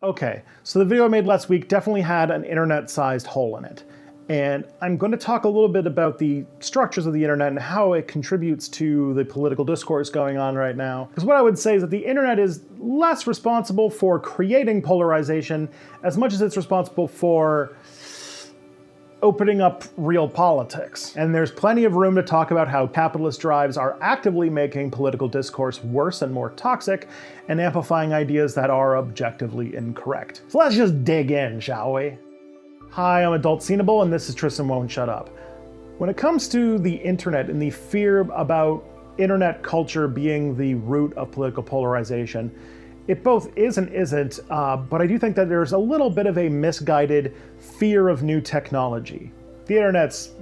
Okay, so the video I made last week definitely had an internet-sized hole in it. And I'm going to talk a little bit about the structures of the internet and how it contributes to the political discourse going on right now. Because what I would say is that the internet is less responsible for creating polarization as much as it's responsible for opening up real politics. And there's plenty of room to talk about how capitalist drives are actively making political discourse worse and more toxic and amplifying ideas that are objectively incorrect. So let's just dig in, shall we? Hi, I'm Adult Scenable, and this is Tristan Won't Shut Up. When it comes to the internet and the fear about internet culture being the root of political polarization, it both is and isn't, but I do think that there's a little bit of a misguided fear of new technology. The internet's,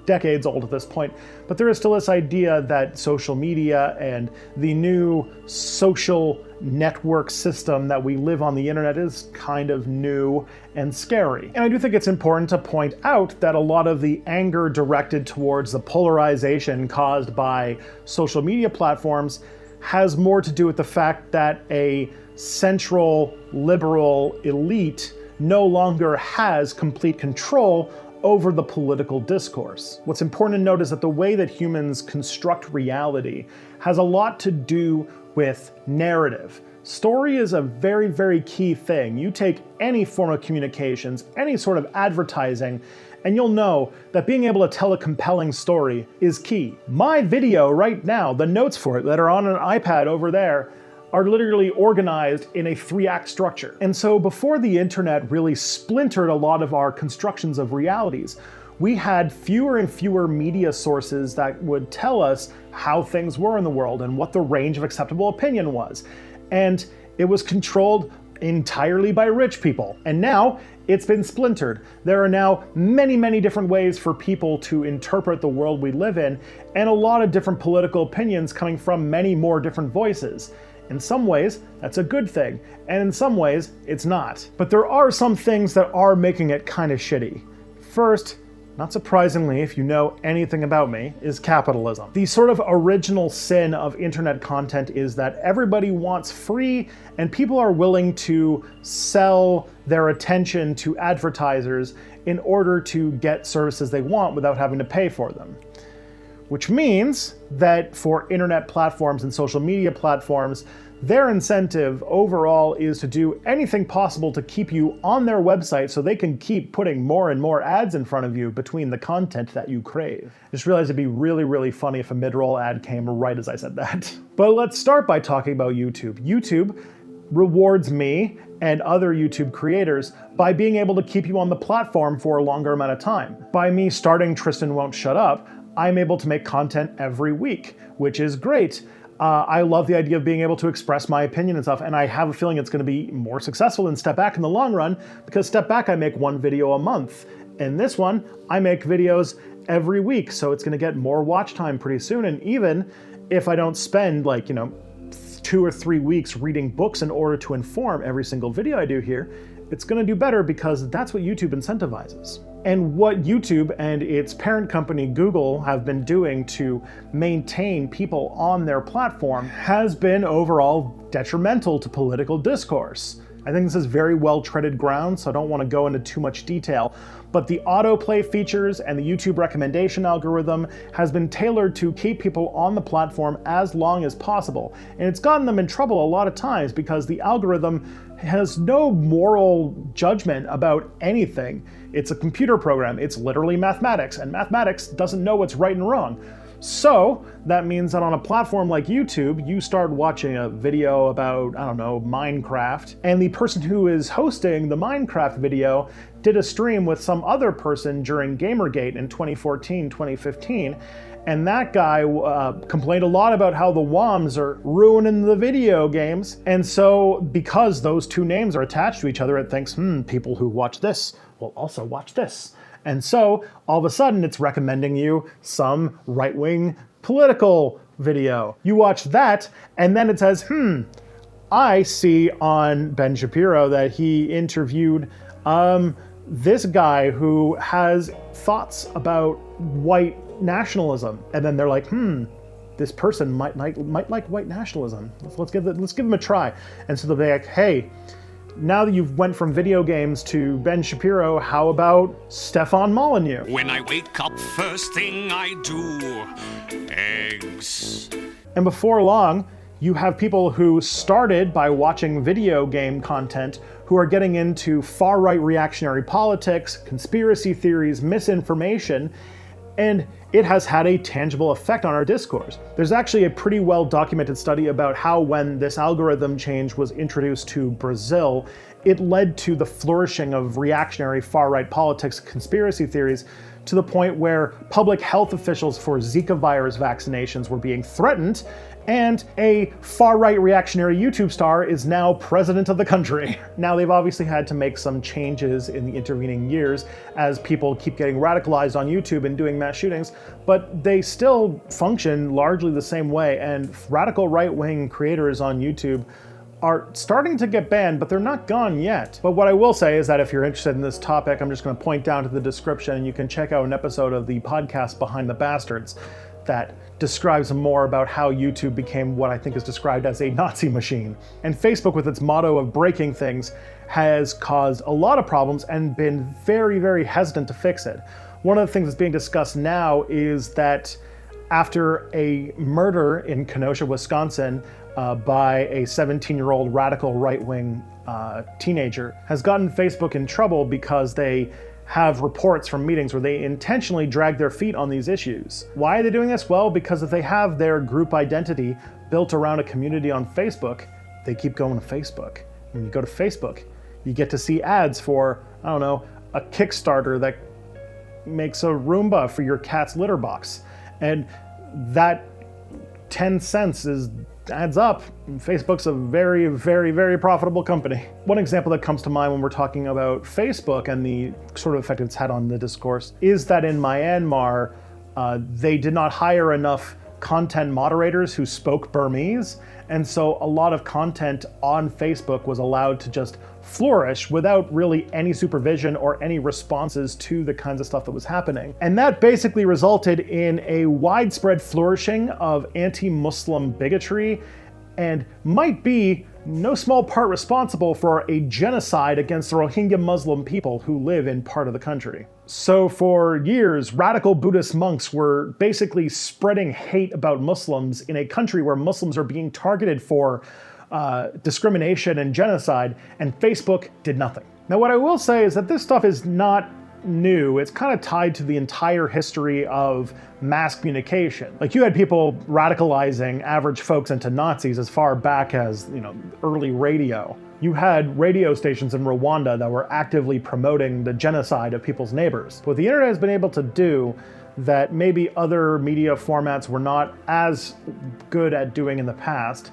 decades old at this point, but there is still this idea that social media and the new social network system that we live on the internet is kind of new and scary. And I do think it's important to point out that a lot of the anger directed towards the polarization caused by social media platforms has more to do with the fact that a central liberal elite no longer has complete control over the political discourse. What's important to note is that the way that humans construct reality has a lot to do with narrative. Story is a very, very key thing. You take any form of communications, any sort of advertising, and you'll know that being able to tell a compelling story is key. My video right now, the notes for it that are on an iPad over there, are literally organized in a 3-act structure. And so before the internet really splintered a lot of our constructions of realities, we had fewer and fewer media sources that would tell us how things were in the world and what the range of acceptable opinion was. And it was controlled entirely by rich people. And now it's been splintered. There are now many, many different ways for people to interpret the world we live in, and a lot of different political opinions coming from many more different voices. In some ways, that's a good thing, and in some ways, it's not. But there are some things that are making it kind of shitty. First, not surprisingly, if you know anything about me, is capitalism. The sort of original sin of internet content is that everybody wants free, and people are willing to sell their attention to advertisers in order to get services they want without having to pay for them. Which means that for internet platforms and social media platforms, their incentive overall is to do anything possible to keep you on their website so they can keep putting more and more ads in front of you between the content that you crave. Just realized it'd be really, really funny if a mid-roll ad came right as I said that. But let's start by talking about YouTube. YouTube rewards me and other YouTube creators by being able to keep you on the platform for a longer amount of time. By me starting Tristan Won't Shut Up, I'm able to make content every week, which is great. I love the idea of being able to express my opinion and stuff, and I have a feeling it's going to be more successful than Step Back in the long run, because Step Back I make one video a month. In this one, I make videos every week, so it's going to get more watch time pretty soon, and even if I don't spend 2 or 3 weeks reading books in order to inform every single video I do here, it's going to do better because that's what YouTube incentivizes. And what YouTube and its parent company Google have been doing to maintain people on their platform has been overall detrimental to political discourse. I think this is very well-treaded ground, so I don't want to go into too much detail, but the autoplay features and the YouTube recommendation algorithm has been tailored to keep people on the platform as long as possible. And it's gotten them in trouble a lot of times because the algorithm has no moral judgment about anything. It's a computer program, it's literally mathematics, and mathematics doesn't know what's right and wrong. So that means that on a platform like YouTube, you start watching a video about, Minecraft, and the person who is hosting the Minecraft video did a stream with some other person during Gamergate in 2014, 2015, and that guy complained a lot about how the WOMs are ruining the video games. And so because those two names are attached to each other, it thinks, people who watch this will also watch this. And so all of a sudden it's recommending you some right-wing political video. You watch that, and then it says, I see on Ben Shapiro that he interviewed this guy who has thoughts about white nationalism. And then they're like, this person might like white nationalism. Let's give them a try. And so they'll be like, hey, Now that you've went from video games to Ben Shapiro, how about Stefan Molyneux? When I wake up, first thing I do, eggs. And before long, you have people who started by watching video game content who are getting into far-right reactionary politics, conspiracy theories, misinformation, and it has had a tangible effect on our discourse. There's actually a pretty well-documented study about how when this algorithm change was introduced to Brazil, it led to the flourishing of reactionary far-right politics, conspiracy theories, to the point where public health officials for Zika virus vaccinations were being threatened, and a far-right reactionary YouTube star is now president of the country. Now, they've obviously had to make some changes in the intervening years as people keep getting radicalized on YouTube and doing mass shootings, but they still function largely the same way, and radical right-wing creators on YouTube are starting to get banned, but they're not gone yet. But what I will say is that if you're interested in this topic, I'm just going to point down to the description and you can check out an episode of the podcast Behind the Bastards that describes more about how YouTube became what I think is described as a Nazi machine. And Facebook, with its motto of breaking things, has caused a lot of problems and been very, very hesitant to fix it. One of the things that's being discussed now is that after a murder in Kenosha, Wisconsin, by a 17-year-old radical right-wing teenager, has gotten Facebook in trouble because they have reports from meetings where they intentionally drag their feet on these issues. Why are they doing this? Well, because if they have their group identity built around a community on Facebook, they keep going to Facebook. When you go to Facebook, you get to see ads for, I don't know, a Kickstarter that makes a Roomba for your cat's litter box. And that 10 cents adds up. Facebook's a very, very, very profitable company. One example that comes to mind when we're talking about Facebook and the sort of effect it's had on the discourse is that in Myanmar, they did not hire enough content moderators who spoke Burmese, and so a lot of content on Facebook was allowed to just flourish without really any supervision or any responses to the kinds of stuff that was happening. And that basically resulted in a widespread flourishing of anti-Muslim bigotry and might be no small part responsible for a genocide against the Rohingya Muslim people who live in part of the country. So for years, radical Buddhist monks were basically spreading hate about Muslims in a country where Muslims are being targeted for discrimination and genocide, and Facebook did nothing. Now, what I will say is that this stuff is not new. It's kind of tied to the entire history of mass communication. Like, you had people radicalizing average folks into Nazis as far back as, early radio. You had radio stations in Rwanda that were actively promoting the genocide of people's neighbors. What the internet has been able to do that maybe other media formats were not as good at doing in the past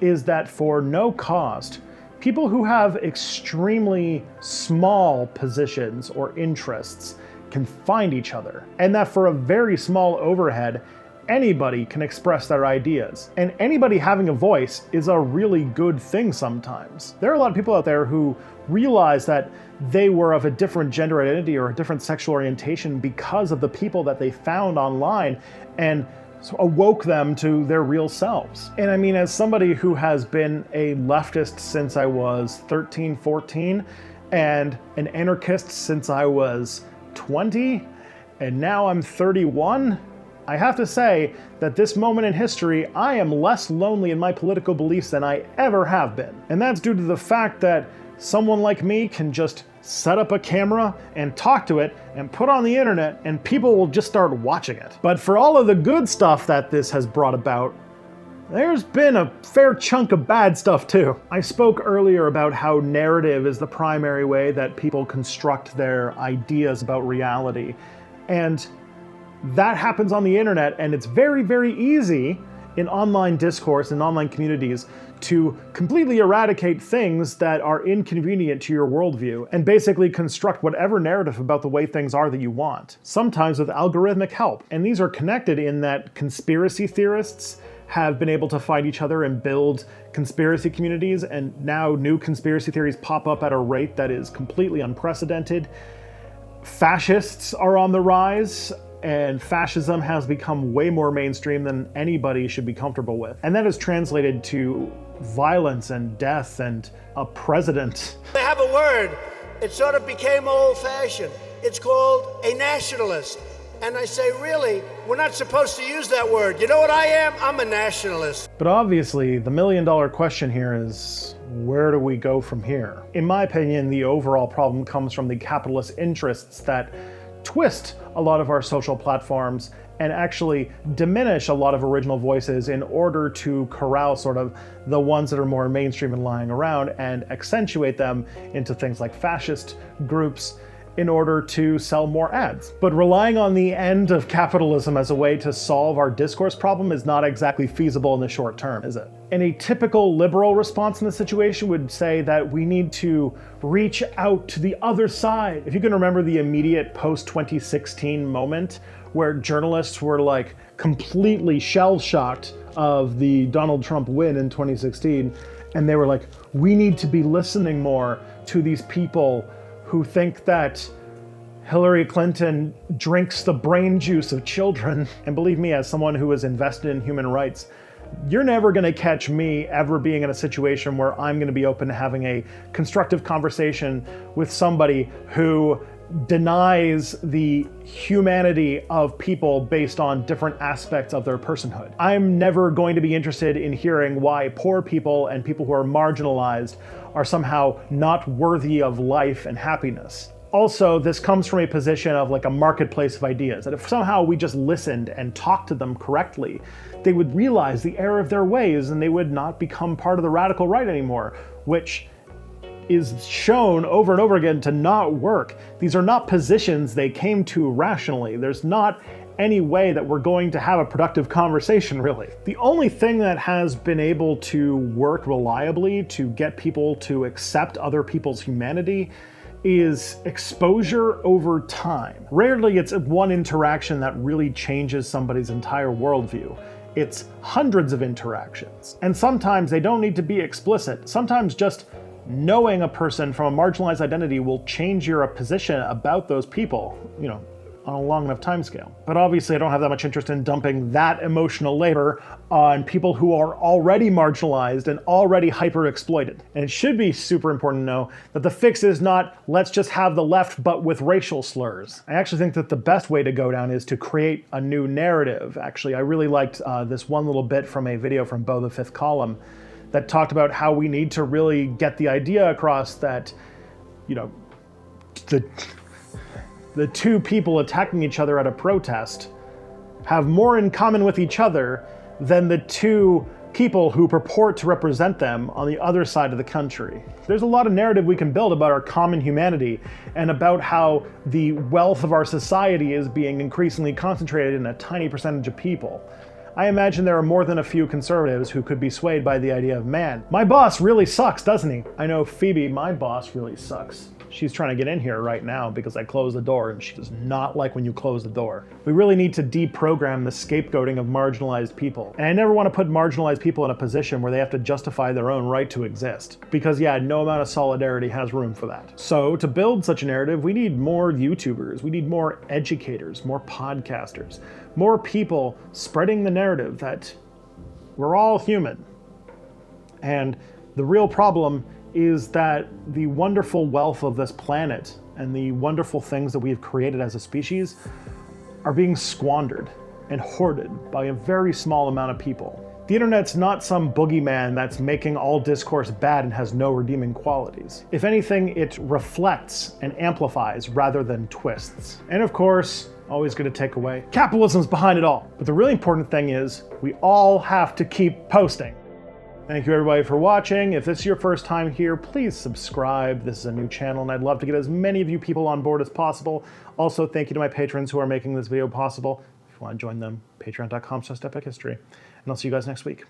is that for no cost, people who have extremely small positions or interests can find each other. And that for a very small overhead, anybody can express their ideas. And anybody having a voice is a really good thing sometimes. There are a lot of people out there who realize that they were of a different gender identity or a different sexual orientation because of the people that they found online and awoke them to their real selves. And I mean, as somebody who has been a leftist since I was 13, 14, and an anarchist since I was 20, and now I'm 31, I have to say that this moment in history, I am less lonely in my political beliefs than I ever have been. And that's due to the fact that someone like me can just set up a camera and talk to it and put on the internet, and people will just start watching it. But for all of the good stuff that this has brought about, there's been a fair chunk of bad stuff too. I spoke earlier about how narrative is the primary way that people construct their ideas about reality. And that happens on the internet, and it's very, very easy in online discourse and online communities to completely eradicate things that are inconvenient to your worldview and basically construct whatever narrative about the way things are that you want, sometimes with algorithmic help. And these are connected in that conspiracy theorists have been able to find each other and build conspiracy communities, and now new conspiracy theories pop up at a rate that is completely unprecedented. Fascists are on the rise, and fascism has become way more mainstream than anybody should be comfortable with. And that is translated to violence and death and a president. They have a word. It sort of became old-fashioned. It's called a nationalist. And I say, really, we're not supposed to use that word. You know what I am? I'm a nationalist. But obviously, the million-dollar question here is, where do we go from here? In my opinion, the overall problem comes from the capitalist interests that twist a lot of our social platforms and actually diminish a lot of original voices in order to corral sort of the ones that are more mainstream and lying around and accentuate them into things like fascist groups in order to sell more ads. But relying on the end of capitalism as a way to solve our discourse problem is not exactly feasible in the short term, is it? And a typical liberal response in this situation would say that we need to reach out to the other side. If you can remember the immediate post-2016 moment where journalists were like completely shell-shocked of the Donald Trump win in 2016, and they were like, we need to be listening more to these people who think that Hillary Clinton drinks the brain juice of children. And believe me, as someone who is invested in human rights, you're never gonna catch me ever being in a situation where I'm gonna be open to having a constructive conversation with somebody who denies the humanity of people based on different aspects of their personhood. I'm never going to be interested in hearing why poor people and people who are marginalized are somehow not worthy of life and happiness. Also, this comes from a position of like a marketplace of ideas, that if somehow we just listened and talked to them correctly, they would realize the error of their ways and they would not become part of the radical right anymore, which is shown over and over again to not work. These are not positions they came to rationally. There's not any way that we're going to have a productive conversation, really. The only thing that has been able to work reliably to get people to accept other people's humanity is exposure over time. Rarely it's one interaction that really changes somebody's entire worldview. It's hundreds of interactions. And sometimes they don't need to be explicit. Sometimes just knowing a person from a marginalized identity will change your position about those people, on a long enough time scale. But obviously I don't have that much interest in dumping that emotional labor on people who are already marginalized and already hyper-exploited. And it should be super important to know that the fix is not, let's just have the left but with racial slurs. I actually think that the best way to go down is to create a new narrative. Actually, I really liked this one little bit from a video from Beau the Fifth Column that talked about how we need to really get the idea across that, the two people attacking each other at a protest have more in common with each other than the two people who purport to represent them on the other side of the country. There's a lot of narrative we can build about our common humanity and about how the wealth of our society is being increasingly concentrated in a tiny percentage of people. I imagine there are more than a few conservatives who could be swayed by the idea of, man, my boss really sucks, doesn't he? I know Phoebe, my boss, really sucks. She's trying to get in here right now because I closed the door and she does not like when you close the door. We really need to deprogram the scapegoating of marginalized people. And I never want to put marginalized people in a position where they have to justify their own right to exist. Because yeah, no amount of solidarity has room for that. So to build such a narrative, we need more YouTubers, we need more educators, more podcasters, more people spreading the narrative that we're all human. And the real problem is that the wonderful wealth of this planet and the wonderful things that we have created as a species are being squandered and hoarded by a very small amount of people. The internet's not some boogeyman that's making all discourse bad and has no redeeming qualities. If anything, it reflects and amplifies rather than twists. And of course, always going to take away, capitalism's behind it all. But the really important thing is we all have to keep posting. Thank you everybody for watching. If this is your first time here, please subscribe. This is a new channel and I'd love to get as many of you people on board as possible. Also, thank you to my patrons who are making this video possible. If you want to join them, patreon.com/epichistory. And I'll see you guys next week.